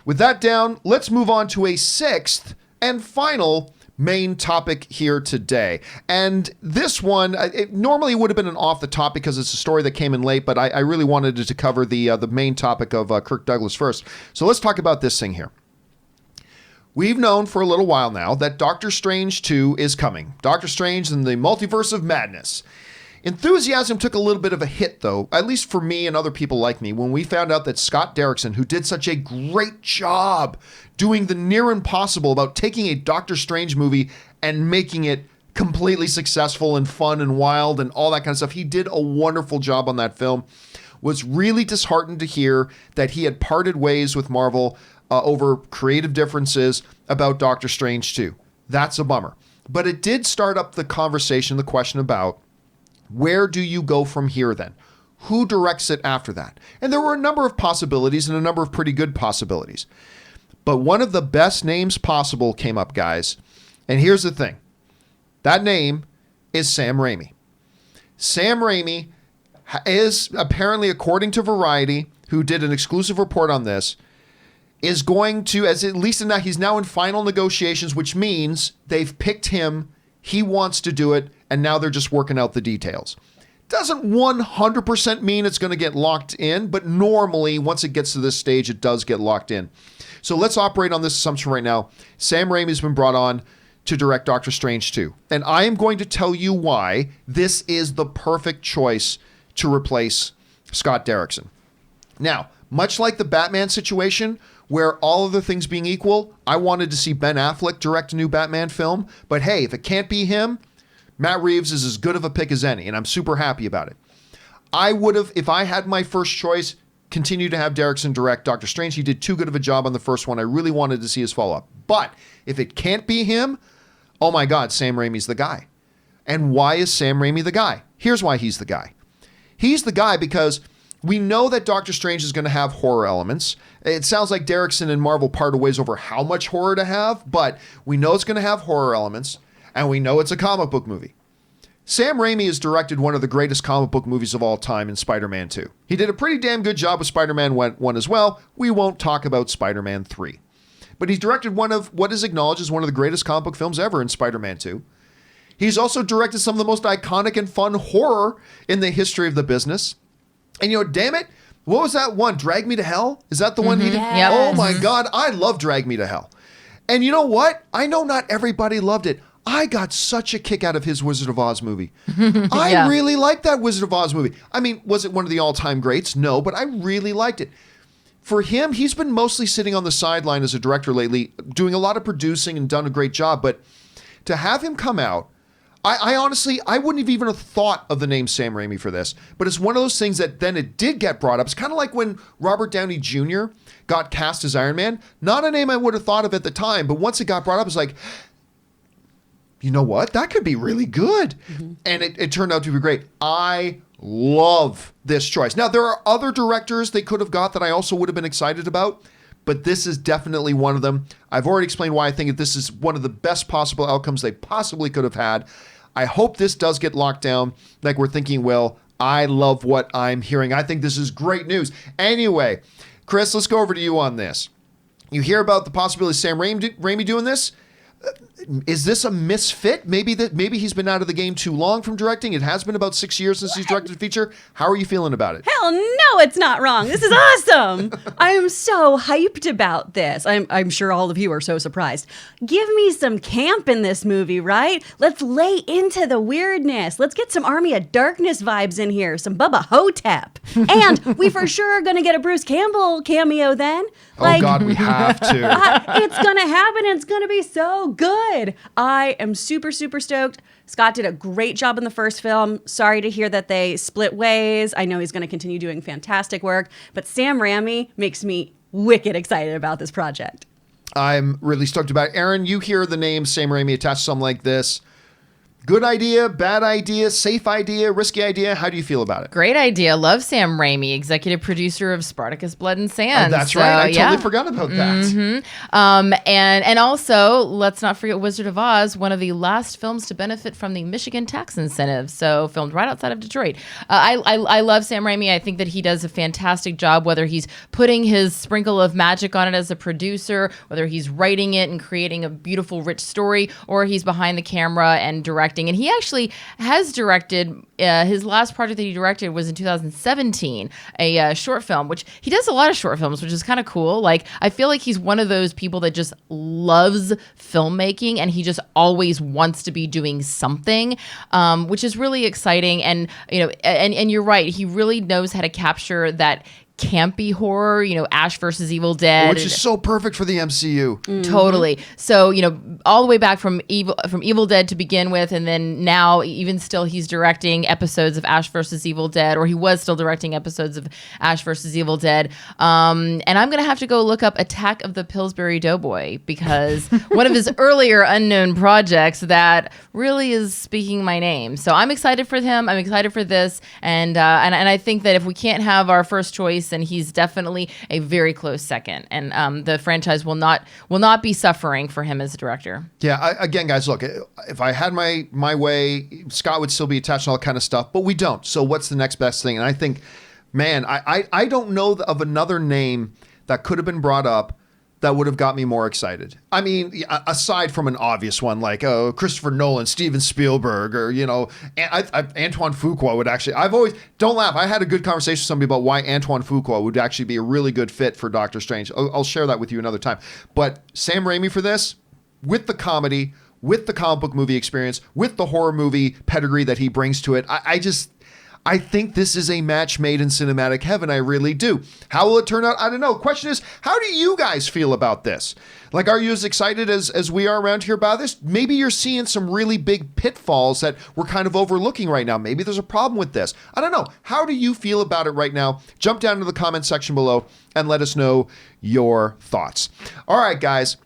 With that down, let's move on to a sixth and final main topic here today. And this one, it normally would have been an off the top because it's a story that came in late, but I really wanted to cover the main topic of Kirk Douglas first. So let's talk about this thing here. We've known for a little while now that Doctor Strange 2 is coming. Doctor Strange and the Multiverse of Madness. Enthusiasm took a little bit of a hit, though, at least for me and other people like me, when we found out that Scott Derrickson, who did such a great job doing the near impossible about taking a Doctor Strange movie and making it completely successful and fun and wild and all that kind of stuff. He did a wonderful job on that film. Was really disheartened to hear that he had parted ways with Marvel over creative differences about Doctor Strange 2. That's a bummer. But it did start up the conversation, the question about, where do you go from here then? Who directs it after that? And there were a number of possibilities and a number of pretty good possibilities. But one of the best names possible came up, guys. And here's the thing. That name is Sam Raimi. Sam Raimi is apparently, according to Variety, who did an exclusive report on this, is going to, as at least in that, he's now in final negotiations, which means they've picked him. He wants to do it, and now they're just working out the details. Doesn't 100% mean it's going to get locked in, but normally, once it gets to this stage, it does get locked in. So let's operate on this assumption right now. Sam Raimi's been brought on to direct Doctor Strange 2. And I am going to tell you why this is the perfect choice to replace Scott Derrickson. Now, much like the Batman situation, where all other things being equal, I wanted to see Ben Affleck direct a new Batman film. But hey, if it can't be him, Matt Reeves is as good of a pick as any, and I'm super happy about it. I would have, if I had my first choice, continued to have Derrickson direct Doctor Strange. He did too good of a job on the first one. I really wanted to see his follow-up. But if it can't be him, oh my God, Sam Raimi's the guy. And why is Sam Raimi the guy? Here's why he's the guy. He's the guy because we know that Doctor Strange is going to have horror elements. It sounds like Derrickson and Marvel parted ways over how much horror to have, but we know it's going to have horror elements, and we know it's a comic book movie. Sam Raimi has directed one of the greatest comic book movies of all time in Spider-Man 2. He did a pretty damn good job with Spider-Man 1 as well. We won't talk about Spider-Man 3. But he's directed one of what is acknowledged as one of the greatest comic book films ever in Spider-Man 2. He's also directed some of the most iconic and fun horror in the history of the business. And you know, damn it, what was that one? Drag Me to Hell? Is that the one he did? Yes. Oh my God, I love Drag Me to Hell. And you know what? I know not everybody loved it. I got such a kick out of his Wizard of Oz movie. I really liked that Wizard of Oz movie. I mean, was it one of the all-time greats? No, but I really liked it. For him, he's been mostly sitting on the sideline as a director lately, doing a lot of producing and done a great job. But to have him come out, I honestly, I wouldn't have even thought of the name Sam Raimi for this. But it's one of those things that then it did get brought up. It's kind of like when Robert Downey Jr. got cast as Iron Man. Not a name I would have thought of at the time, but once it got brought up, it's like, you know what? That could be really good. Mm-hmm. And it turned out to be great. I love this choice. Now, there are other directors they could have got that I also would have been excited about, but this is definitely one of them. I've already explained why I think that this is one of the best possible outcomes they possibly could have had. I hope this does get locked down like we're thinking will. I love what I'm hearing. I think this is great news. Anyway, Chris, let's go over to you on this. You hear about the possibility of Sam Raimi doing this? Is this a misfit? Maybe he's been out of the game too long from directing. It has been about 6 years since he's directed a feature. How are you feeling about it? Hell no, it's not wrong. This is awesome. I am so hyped about this. I'm sure all of you are so surprised. Give me some camp in this movie, right? Let's lay into the weirdness. Let's get some Army of Darkness vibes in here. Some Bubba Hotep. And we for sure are going to get a Bruce Campbell cameo then. Oh God, we have to. It's going to happen. It's going to be so good. I am super, super stoked. Scott did a great job in the first film. Sorry to hear that they split ways. I know he's going to continue doing fantastic work, but Sam Raimi makes me wicked excited about this project. I'm really stoked about it. Aaron, you hear the name Sam Raimi attached to something like this. Good idea, bad idea, safe idea, risky idea? How do you feel about it? Great idea. Love Sam Raimi, executive producer of Spartacus Blood and Sand. Oh, that's right. I totally forgot about that. And also, let's not forget Wizard of Oz, one of the last films to benefit from the Michigan tax incentive. So filmed right outside of Detroit. I love Sam Raimi. I think that he does a fantastic job, whether he's putting his sprinkle of magic on it as a producer, whether he's writing it and creating a beautiful, rich story, or he's behind the camera and directing. And he actually has directed, his last project that he directed was in 2017, a short film, which he does a lot of short films, which is kind of cool. Like, I feel like he's one of those people that just loves filmmaking and he just always wants to be doing something, which is really exciting. And, and you're right. He really knows how to capture that campy horror, Ash versus Evil Dead, which is so perfect for the MCU. Totally. So, all the way back from Evil Dead to begin with, and then now even still he's directing episodes of Ash versus Evil Dead, or he was still directing episodes of Ash versus Evil Dead. And I'm going to have to go look up Attack of the Pillsbury Doughboy, because one of his earlier unknown projects that really is speaking my name. So I'm excited for him. I'm excited for this. And I think that if we can't have our first choice, and he's definitely a very close second, and the franchise will not be suffering for him as a director. Yeah, again, guys, look, if I had my way, Scott would still be attached and all that kind of stuff, but we don't. So what's the next best thing? And I think, man, I don't know of another name that could have been brought up that would have got me more excited. I mean, aside from an obvious one like Christopher Nolan, Steven Spielberg, or Antoine Fuqua would actually. Don't laugh. I had a good conversation with somebody about why Antoine Fuqua would actually be a really good fit for Doctor Strange. I'll share that with you another time. But Sam Raimi for this, with the comedy, with the comic book movie experience, with the horror movie pedigree that he brings to it, I think this is a match made in cinematic heaven. I really do. How will it turn out? I don't know. Question is, how do you guys feel about this? Like, are you as excited as we are around here about this? Maybe you're seeing some really big pitfalls that we're kind of overlooking right now. Maybe there's a problem with this. I don't know. How do you feel about it right now? Jump down to the comment section below and let us know your thoughts. All right, guys.